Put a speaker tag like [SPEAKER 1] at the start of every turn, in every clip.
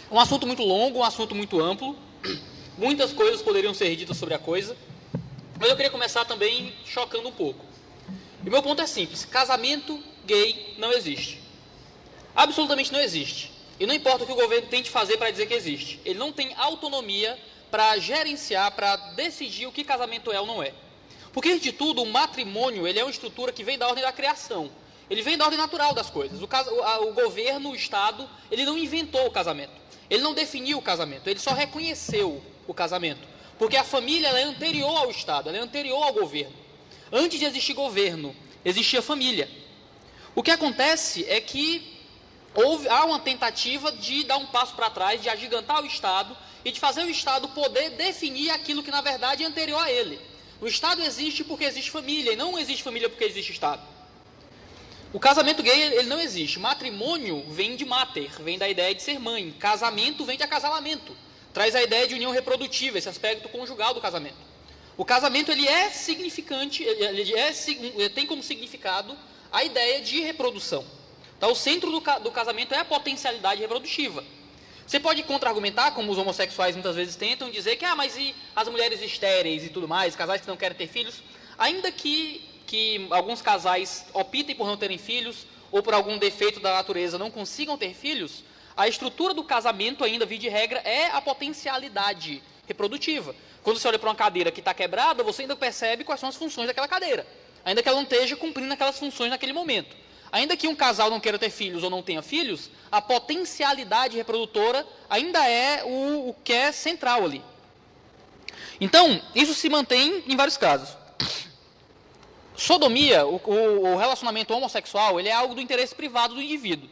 [SPEAKER 1] É um assunto muito longo, um assunto muito amplo. Muitas coisas poderiam ser ditas sobre a coisa. Mas eu queria começar também chocando um pouco. E o meu ponto é simples. Casamento gay não existe. Absolutamente não existe. E não importa o que o governo tente fazer para dizer que existe. Ele não tem autonomia para gerenciar, para decidir o que casamento é ou não é. Porque, antes de tudo, o matrimônio ele é uma estrutura que vem da ordem da criação. Ele vem da ordem natural das coisas. O governo, o Estado, ele não inventou o casamento. Ele não definiu o casamento. Ele só reconheceu o casamento. Porque a família ela é anterior ao Estado, ela é anterior ao governo. Antes de existir governo, existia família. O que acontece é que há uma tentativa de dar um passo para trás, de agigantar o Estado e de fazer o Estado poder definir aquilo que, na verdade, é anterior a ele. O Estado existe porque existe família, e não existe família porque existe Estado. O casamento gay, ele não existe. Matrimônio vem de mater, vem da ideia de ser mãe. Casamento vem de acasalamento. Traz a ideia de união reprodutiva, esse aspecto conjugal do casamento. O casamento, ele é significante, ele tem como significado a ideia de reprodução. Então, o centro do casamento é a potencialidade reprodutiva. Você pode contra-argumentar, como os homossexuais muitas vezes tentam, dizer que, mas e as mulheres estéreis e tudo mais, casais que não querem ter filhos? Ainda que alguns casais optem por não terem filhos, ou por algum defeito da natureza não consigam ter filhos, a estrutura do casamento ainda, via de regra, é a potencialidade reprodutiva. Quando você olha para uma cadeira que está quebrada, você ainda percebe quais são as funções daquela cadeira, ainda que ela não esteja cumprindo aquelas funções naquele momento. Ainda que um casal não queira ter filhos ou não tenha filhos, a potencialidade reprodutora ainda é o que é central ali. Então, isso se mantém em vários casos. Sodomia, o relacionamento homossexual, ele é algo do interesse privado do indivíduo.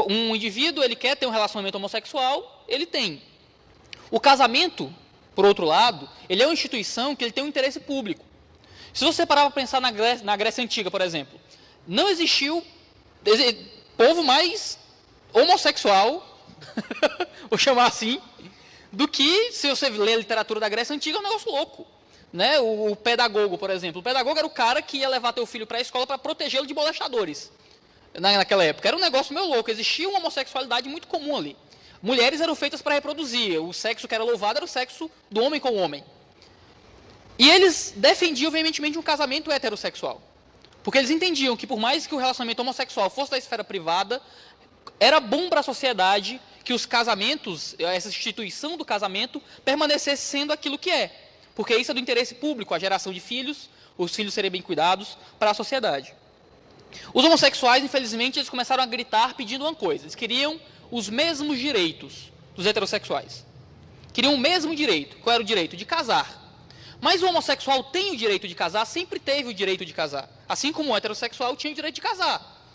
[SPEAKER 1] Um indivíduo, ele quer ter um relacionamento homossexual, ele tem. O casamento, por outro lado, ele é uma instituição que ele tem um interesse público. Se você parar para pensar na Grécia Antiga, por exemplo, não existiu povo mais homossexual, vou chamar assim, do que, se você ler a literatura da Grécia Antiga, é um negócio louco. Né? O pedagogo, por exemplo. O pedagogo era o cara que ia levar teu filho para a escola para protegê-lo de molestadores. Naquela época. Era um negócio meio louco. Existia uma homossexualidade muito comum ali. Mulheres eram feitas para reproduzir. O sexo que era louvado era o sexo do homem com o homem. E eles defendiam veementemente um casamento heterossexual. Porque eles entendiam que, por mais que o relacionamento homossexual fosse da esfera privada, era bom para a sociedade que os casamentos, essa instituição do casamento, permanecesse sendo aquilo que é. Porque isso é do interesse público, a geração de filhos, os filhos serem bem cuidados para a sociedade. Os homossexuais, infelizmente, eles começaram a gritar pedindo uma coisa. Eles queriam os mesmos direitos dos heterossexuais. Queriam o mesmo direito. Qual era o direito? De casar. Mas o homossexual tem o direito de casar, sempre teve o direito de casar. Assim como o heterossexual tinha o direito de casar.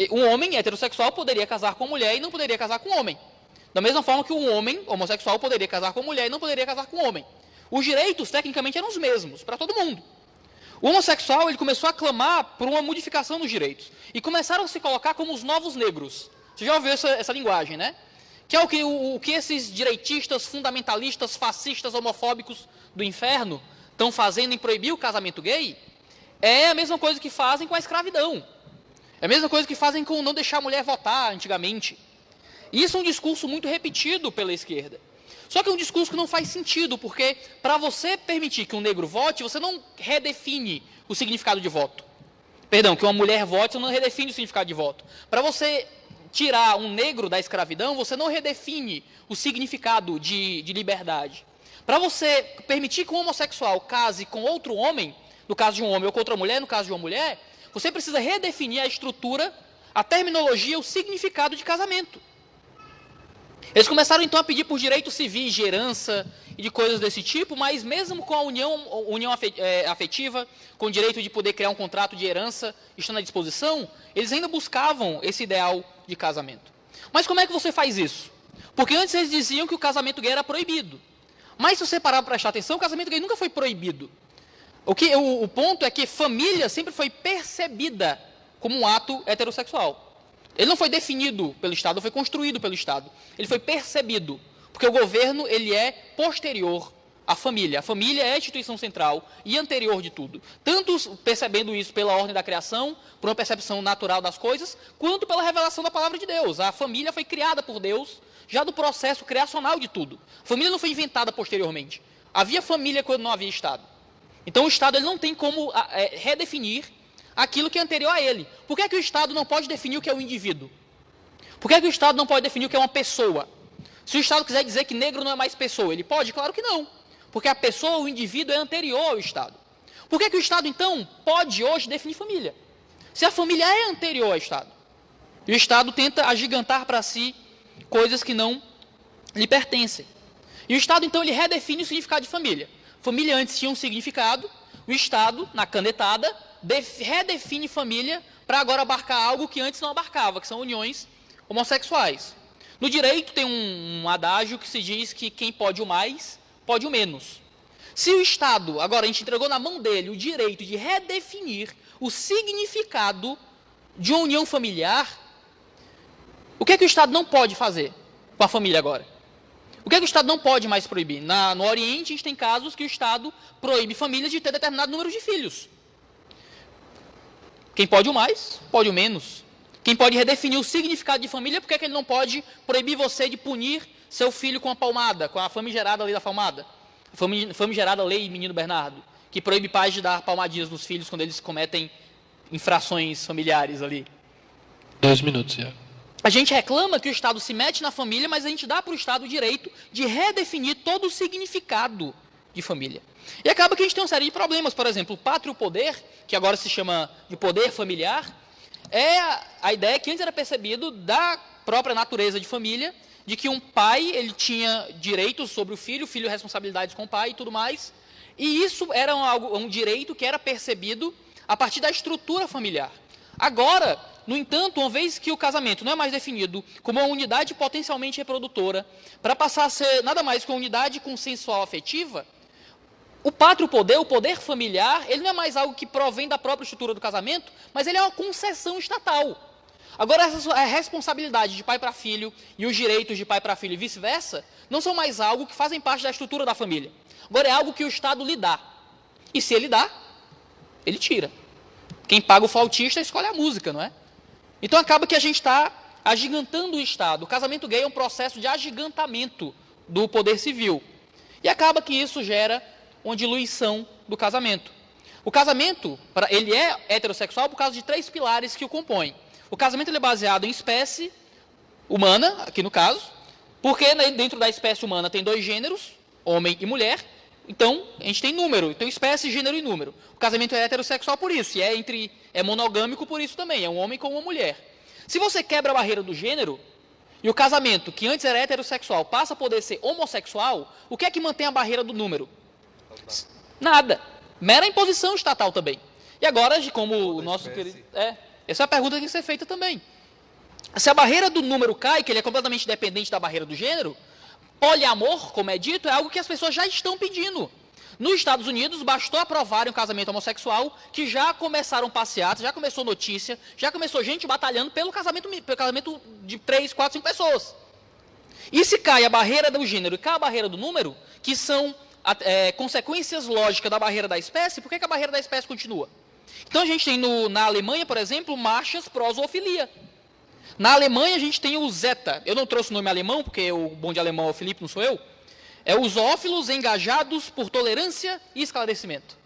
[SPEAKER 1] Um homem heterossexual poderia casar com mulher e não poderia casar com homem. Da mesma forma que um homem homossexual poderia casar com mulher e não poderia casar com homem. Os direitos, tecnicamente, eram os mesmos, para todo mundo. O homossexual ele começou a clamar por uma modificação dos direitos. E começaram a se colocar como os novos negros. Você já ouviu essa linguagem, né? Que é o que esses direitistas, fundamentalistas, fascistas, homofóbicos do inferno estão fazendo em proibir o casamento gay. É a mesma coisa que fazem com a escravidão. É a mesma coisa que fazem com não deixar a mulher votar antigamente. E isso é um discurso muito repetido pela esquerda. Só que é um discurso que não faz sentido, porque para você permitir que um negro vote, você não redefine o significado de voto. Perdão, que uma mulher vote, você não redefine o significado de voto. Para você tirar um negro da escravidão, você não redefine o significado de liberdade. Para você permitir que um homossexual case com outro homem, no caso de um homem, ou com outra mulher, no caso de uma mulher, você precisa redefinir a estrutura, a terminologia, o significado de casamento. Eles começaram então a pedir por direitos civis, de herança e de coisas desse tipo, mas mesmo com a união afetiva, com o direito de poder criar um contrato de herança, estando à disposição, eles ainda buscavam esse ideal de casamento. Mas como é que você faz isso? Porque antes eles diziam que o casamento gay era proibido. Mas se você parar para prestar atenção, o casamento gay nunca foi proibido. O ponto é que família sempre foi percebida como um ato heterossexual. Ele não foi definido pelo Estado, não foi construído pelo Estado. Ele foi percebido, porque o governo ele é posterior a família. A família é a instituição central e anterior de tudo. Tanto percebendo isso pela ordem da criação, por uma percepção natural das coisas, quanto pela revelação da palavra de Deus. A família foi criada por Deus já do processo criacional de tudo. A família não foi inventada posteriormente. Havia família quando não havia Estado. Então o Estado ele não tem como redefinir aquilo que é anterior a ele. Por que é que o Estado não pode definir o que é um indivíduo? Por que é que o Estado não pode definir o que é uma pessoa? Se o Estado quiser dizer que negro não é mais pessoa, ele pode? Claro que não. Porque a pessoa, o indivíduo, é anterior ao Estado. Por que que o Estado, então, pode hoje definir família? Se a família é anterior ao Estado. E o Estado tenta agigantar para si coisas que não lhe pertencem. E o Estado, então, ele redefine o significado de família. Família antes tinha um significado, o Estado, na canetada, redefine família para agora abarcar algo que antes não abarcava, que são uniões homossexuais. No direito tem um adágio que se diz que quem pode o mais, pode o menos. Se o Estado, agora a gente entregou na mão dele o direito de redefinir o significado de uma união familiar, o que é que o Estado não pode fazer com a família agora? O que é que o Estado não pode mais proibir? No Oriente, a gente tem casos que o Estado proíbe famílias de ter determinado número de filhos. Quem pode o mais, pode o menos. Quem pode redefinir o significado de família, por que é que ele não pode proibir você de punir seu filho com a palmada, com a famigerada lei da palmada? A famigerada lei Menino Bernardo, que proíbe pais de dar palmadinhas nos filhos quando eles cometem infrações familiares ali.
[SPEAKER 2] 2 minutos, já.
[SPEAKER 1] A gente reclama que o Estado se mete na família, mas a gente dá para o Estado o direito de redefinir todo o significado de família. E acaba que a gente tem uma série de problemas. Por exemplo, o pátrio poder, que agora se chama de poder familiar, é a ideia que antes era percebido da própria natureza de família, de que um pai ele tinha direitos sobre o filho responsabilidades com o pai e tudo mais, e isso era um direito que era percebido a partir da estrutura familiar. Agora, no entanto, uma vez que o casamento não é mais definido como uma unidade potencialmente reprodutora, para passar a ser nada mais que uma unidade consensual afetiva, o pátrio poder, o poder familiar, ele não é mais algo que provém da própria estrutura do casamento, mas ele é uma concessão estatal. Agora, a responsabilidade de pai para filho e os direitos de pai para filho e vice-versa não são mais algo que fazem parte da estrutura da família. Agora, é algo que o Estado lhe dá. E se ele dá, ele tira. Quem paga o flautista escolhe a música, não é? Então, acaba que a gente está agigantando o Estado. O casamento gay é um processo de agigantamento do poder civil. E acaba que isso gera uma diluição do casamento. O casamento, ele é heterossexual por causa de 3 pilares que o compõem. O casamento ele é baseado em espécie humana, aqui no caso, porque dentro da espécie humana tem 2 gêneros, homem e mulher, então a gente tem número, então espécie, gênero e número. O casamento é heterossexual por isso, e é monogâmico por isso também, é um homem com uma mulher. Se você quebra a barreira do gênero, e o casamento, que antes era heterossexual, passa a poder ser homossexual, o que é que mantém a barreira do número? Nada. Mera imposição estatal também. E agora, como o nosso querido... essa é a pergunta que tem que ser feita também. Se a barreira do número cai, que ele é completamente dependente da barreira do gênero, poliamor, como é dito, é algo que as pessoas já estão pedindo. Nos Estados Unidos, bastou aprovarem um casamento homossexual, que já começaram passeatas, já começou notícia, já começou gente batalhando pelo casamento de 3, 4, 5 pessoas. E se cai a barreira do gênero e cai a barreira do número, que são consequências lógicas da barreira da espécie, por que a barreira da espécie continua? Então a gente tem na Alemanha, por exemplo, marchas pró-zoofilia. Na Alemanha a gente tem o Zeta. Eu não trouxe o nome alemão, porque o bom de alemão é o Felipe, não sou eu. É os zoófilos engajados por tolerância e esclarecimento.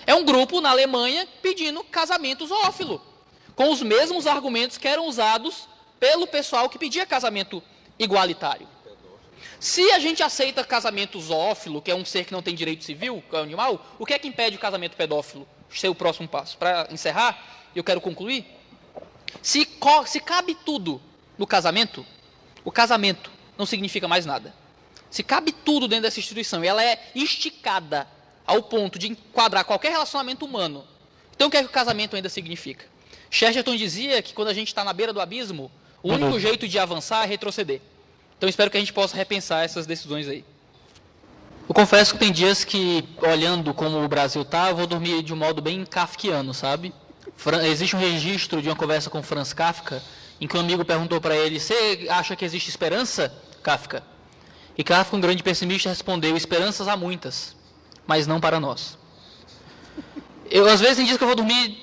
[SPEAKER 1] É um grupo na Alemanha pedindo casamento zoófilo, com os mesmos argumentos que eram usados pelo pessoal que pedia casamento igualitário. Se a gente aceita casamento zoófilo, que é um ser que não tem direito civil, que é um animal, o que é que impede o casamento pedófilo ser o próximo passo? Para encerrar, eu quero concluir. Se cabe tudo no casamento, o casamento não significa mais nada. Se cabe tudo dentro dessa instituição e ela é esticada ao ponto de enquadrar qualquer relacionamento humano, então o que é que o casamento ainda significa? Chesterton dizia que quando a gente está na beira do abismo, o único jeito de avançar é retroceder. Então espero que a gente possa repensar essas decisões aí. Eu confesso que tem dias que, olhando como o Brasil está, eu vou dormir de um modo bem kafkiano, sabe? Existe um registro de uma conversa com Franz Kafka, em que um amigo perguntou para ele: você acha que existe esperança, Kafka? E Kafka, um grande pessimista, respondeu: esperanças há muitas, mas não para nós. Eu, às vezes, tem dias que eu vou dormir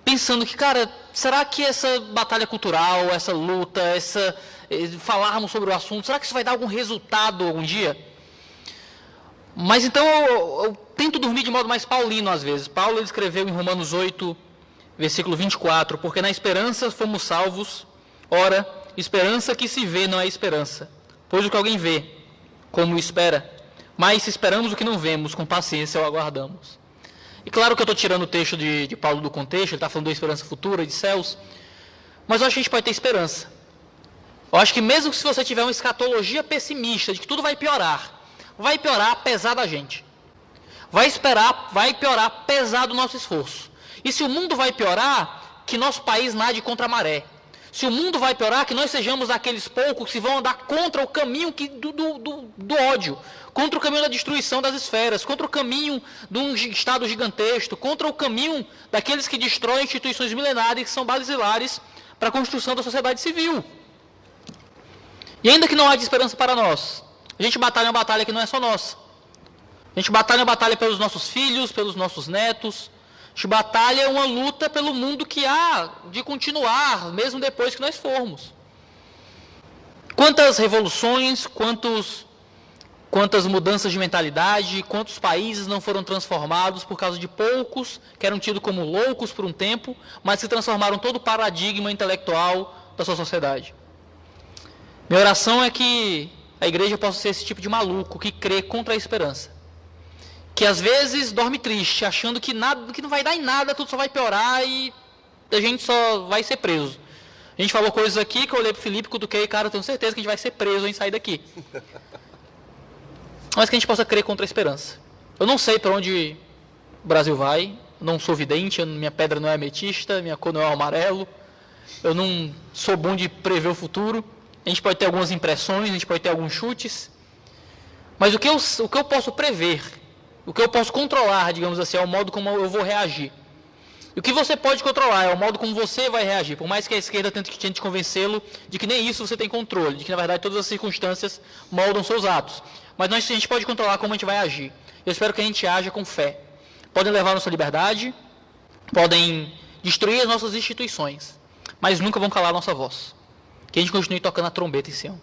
[SPEAKER 1] pensando que, cara, será que essa batalha cultural, essa luta, falarmos sobre o assunto, será que isso vai dar algum resultado algum dia? Mas então eu tento dormir de modo mais paulino às vezes. Paulo ele escreveu em Romanos 8, versículo 24, porque na esperança fomos salvos. Ora, esperança que se vê não é esperança, pois o que alguém vê, como espera, mas se esperamos o que não vemos, com paciência o aguardamos. E claro que eu estou tirando o texto de Paulo do contexto, ele está falando da esperança futura, de céus, mas eu acho que a gente pode ter esperança. Eu acho que mesmo que se você tiver uma escatologia pessimista, de que tudo vai piorar apesar da gente. Vai piorar apesar do nosso esforço. E se o mundo vai piorar, que nosso país nade contra a maré. Se o mundo vai piorar, que nós sejamos aqueles poucos que vão andar contra o caminho do ódio, contra o caminho da destruição das esferas, contra o caminho de um Estado gigantesco, contra o caminho daqueles que destroem instituições milenares que são basilares para a construção da sociedade civil. E ainda que não haja esperança para nós, a gente batalha uma batalha que não é só nossa. A gente batalha uma batalha pelos nossos filhos, pelos nossos netos. A gente batalha uma luta pelo mundo que há de continuar, mesmo depois que nós formos. Quantas revoluções, quantas mudanças de mentalidade, quantos países não foram transformados por causa de poucos que eram tidos como loucos por um tempo, mas se transformaram todo o paradigma intelectual da sua sociedade. Minha oração é que a igreja possa ser esse tipo de maluco que crê contra a esperança. Que às vezes dorme triste, achando que não vai dar em nada, tudo só vai piorar e a gente só vai ser preso. A gente falou coisas aqui que eu olhei pro Felipe, cutuquei, cara, eu tenho certeza que a gente vai ser preso em sair daqui. Mas que a gente possa crer contra a esperança. Eu não sei para onde o Brasil vai, eu não sou vidente, minha pedra não é ametista, minha cor não é amarelo, eu não sou bom de prever o futuro. A gente pode ter algumas impressões, a gente pode ter alguns chutes, mas o que eu posso prever, o que eu posso controlar, digamos assim, é o modo como eu vou reagir. E o que você pode controlar é o modo como você vai reagir, por mais que a esquerda tente convencê-lo de que nem isso você tem controle, de que na verdade todas as circunstâncias moldam seus atos. Mas a gente pode controlar como a gente vai agir. Eu espero que a gente haja com fé. Podem levar a nossa liberdade, podem destruir as nossas instituições, mas nunca vão calar a nossa voz. Que a gente continue tocando a trombeta em Sião.